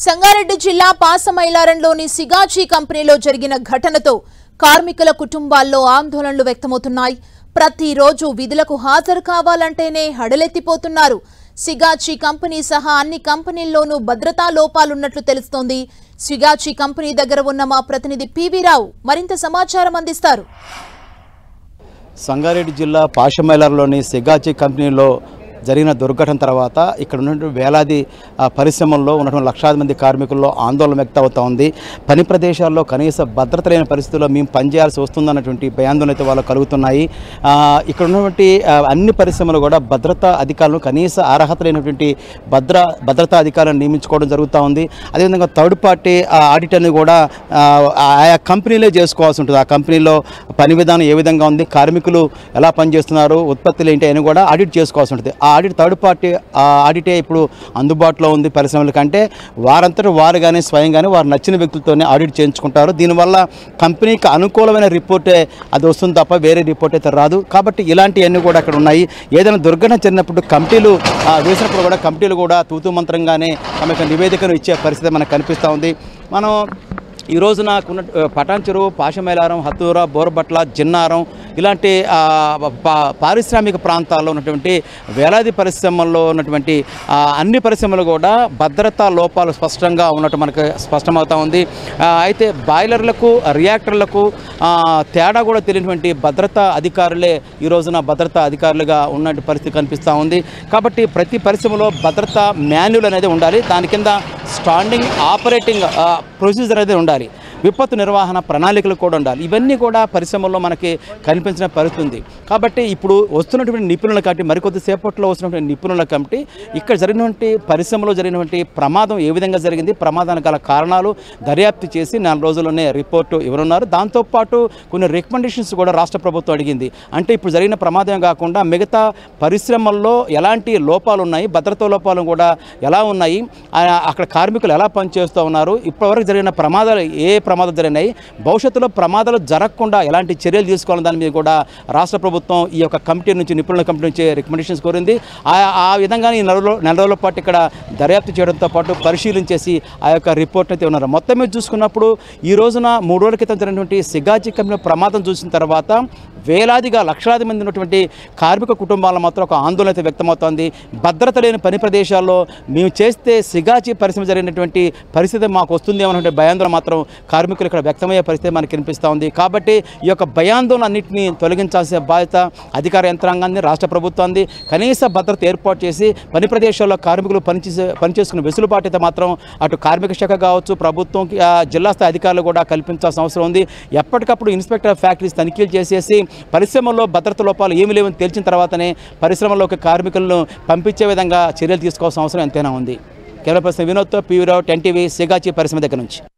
సంగారెడ్డి జిల్లా పాసమైలారంలోని సిగాచి కంపెనీలో జరిగిన ఘటనతో కార్మికుల కుటుంబాల్లో ఆందోళనలు వ్యక్తమవుతున్నాయి. ప్రతిరోజు విధులకు హాజరు కావాలంటేనే హడలెత్తిపోతున్నారు. సిగాచి కంపెనీ సహా అన్ని కంపెనీల్లోనూ భద్రతా లోపాలున్నట్లు తెలుస్తోంది. సిగాచి కంపెనీ దగ్గర ఉన్న మా ప్రతినిధి పివి రావు మరింత సమాచారం అందిస్తారు. సంగారెడ్డి జిల్లా పాసమైలారంలోని సిగాచి కంపెనీలో జరిగిన దుర్ఘటన తర్వాత ఇక్కడ ఉన్నటువంటి వేలాది పరిశ్రమల్లో ఉన్నటువంటి లక్షలాది మంది కార్మికుల్లో ఆందోళన వ్యక్తమవుతా ఉంది. పని ప్రదేశాల్లో కనీస భద్రత లేని పరిస్థితుల్లో మేము పనిచేయాల్సి వస్తుందన్నటువంటి భయాందోళన అయితే వాళ్ళు కలుగుతున్నాయి. ఇక్కడ ఉన్నటువంటి అన్ని పరిశ్రమలు కూడా భద్రతా అధికారులను కనీస అర్హత లేనటువంటి భద్రతా అధికారులను నియమించుకోవడం జరుగుతూ ఉంది. అదేవిధంగా థర్డ్ పార్టీ ఆడిటర్ని కూడా ఆయా కంపెనీలే చేసుకోవాల్సి ఉంటుంది. ఆ కంపెనీలో పని విధానం ఏ విధంగా ఉంది, కార్మికులు ఎలా పనిచేస్తున్నారు, ఉత్పత్తులు ఏంటి అని కూడా ఆడిట్ చేసుకోవాల్సి ఉంటుంది. ఆడిట్ థర్డ్ పార్టీ ఆడిటే ఇప్పుడు అందుబాటులో ఉంది పరిశ్రమల కంటే. వారంతటా వారుగానే స్వయంగానే వారు నచ్చిన వ్యక్తులతోనే ఆడిట్ చేయించుకుంటారు. దీనివల్ల కంపెనీకి అనుకూలమైన రిపోర్టే అది వస్తుంది తప్ప వేరే రిపోర్ట్ అయితే రాదు. కాబట్టి ఇలాంటివన్నీ కూడా అక్కడ ఉన్నాయి. ఏదైనా దుర్ఘటన జరిగినప్పుడు కమిటీలు వేసినప్పుడు కూడా కమిటీలు కూడా తూతూ మంత్రంగానే తమ యొక్క నివేదికను ఇచ్చే పరిస్థితి మనకు కనిపిస్తూ ఉంది. మనం ఈ రోజున పటాన్ చెరువు, పాసమైలారం, హత్తూర, బోరబట్ల, జిన్నారం ఇలాంటి పారిశ్రామిక ప్రాంతాల్లో ఉన్నటువంటి వేలాది పరిశ్రమల్లో ఉన్నటువంటి అన్ని పరిశ్రమలు కూడా భద్రతా లోపాలు స్పష్టంగా ఉన్నట్టు మనకు స్పష్టమవుతూ ఉంది. అయితే బాయిలర్లకు, రియాక్టర్లకు తేడా కూడా తెలియనటువంటి భద్రతా అధికారులే ఈ రోజున భద్రతా అధికారులుగా ఉన్నటువంటి పరిస్థితి కనిపిస్తూ ఉంది. కాబట్టి ప్రతి పరిశ్రమలో భద్రతా మాన్యువల్ అనేది ఉండాలి. దాని కింద స్టాండింగ్ ఆపరేటింగ్ ప్రొసీజర్ అనేది ఉండాలి. విపత్తు నిర్వహణ ప్రణాళికలు కూడా ఉండాలి. ఇవన్నీ కూడా పరిశ్రమల్లో మనకి కనిపించిన పరిస్థితి ఉంది. కాబట్టి ఇప్పుడు వస్తున్నటువంటి నిపుణుల కమిటీ, మరికొద్దిసేపట్లో వస్తున్నటువంటి నిపుణుల కమిటీ ఇక్కడ జరిగినటువంటి పరిశ్రమలో జరిగినటువంటి ప్రమాదం ఏ విధంగా జరిగింది, ప్రమాదానికి గల కారణాలు దర్యాప్తు చేసి 4 రోజుల్లోనే రిపోర్టు ఇవ్వనున్నారు. దాంతోపాటు కొన్ని రికమెండేషన్స్ కూడా రాష్ట్ర ప్రభుత్వం అడిగింది. అంటే ఇప్పుడు జరిగిన ప్రమాదం కాకుండా మిగతా పరిశ్రమల్లో ఎలాంటి లోపాలు ఉన్నాయి, భద్రతా లోపాలు కూడా ఎలా ఉన్నాయి, అక్కడ కార్మికులు ఎలా పనిచేస్తూ ఉన్నారు, ఇప్పటివరకు జరిగిన ప్రమాదాలు ప్రమాదాలు జరిగినాయి, భవిష్యత్తులో ప్రమాదాలు జరగకుండా ఎలాంటి చర్యలు తీసుకోవాలని దాని మీద కూడా రాష్ట్ర ప్రభుత్వం ఈ యొక్క కమిటీ నుంచి, నిపుణుల కమిటీ నుంచి రికమెండేషన్స్ కోరింది. ఆ విధంగా ఈ నెల రోజుల పాటు ఇక్కడ దర్యాప్తు చేయడంతో పాటు పరిశీలించేసి ఆ యొక్క రిపోర్ట్ అయితే ఉన్నారు. మొత్తం మీద చూసుకున్నప్పుడు ఈ రోజున 3 రోజుల క్రితం జరిగినటువంటి సిగాచి కంపెనీ ప్రమాదం చూసిన తర్వాత వేలాదిగా లక్షలాది మంది ఉన్నటువంటి కార్మిక కుటుంబాల మాత్రం ఒక ఆందోళన అయితే వ్యక్తమవుతోంది. భద్రత లేని పని ప్రదేశాల్లో మేము చేస్తే సిగాచి పరిశ్రమ జరిగినటువంటి పరిస్థితి మాకు వస్తుంది అన్నటువంటి భయాందోళన మాత్రం కార్మికులు ఇక్కడ వ్యక్తమయ్యే పరిస్థితి మనకు కనిపిస్తూ ఉంది. కాబట్టి ఈ యొక్క భయాందోళన అన్నింటినీ తొలగించాల్సిన బాధ్యత అధికార యంత్రాంగాన్ని, రాష్ట్ర ప్రభుత్వాన్ని. కనీస భద్రత ఏర్పాటు చేసి పని ప్రదేశాల్లో కార్మికులు పనిచేసుకునే వెసులుబాటు అయితే మాత్రం అటు కార్మిక శాఖ కావచ్చు, ప్రభుత్వం, జిల్లా స్థాయి అధికారులు కూడా కల్పించాల్సిన అవసరం ఉంది. ఎప్పటికప్పుడు ఇన్స్పెక్టర్ ఆఫ్ ఫ్యాక్టరీస్ తనిఖీలు చేసేసి పరిశ్రమల్లో భద్రత లోపాలు ఏమి లేవని తేల్చిన తర్వాతనే పరిశ్రమల్లోకి కార్మికులను పంపించే విధంగా చర్యలు తీసుకోవాల్సిన అవసరం ఎంతైనా ఉంది. కెమెరా పర్సన్ వినోద్తో పివి రావు, 10 టీవీ, సిగాచి పరిశ్రమ దగ్గర నుంచి.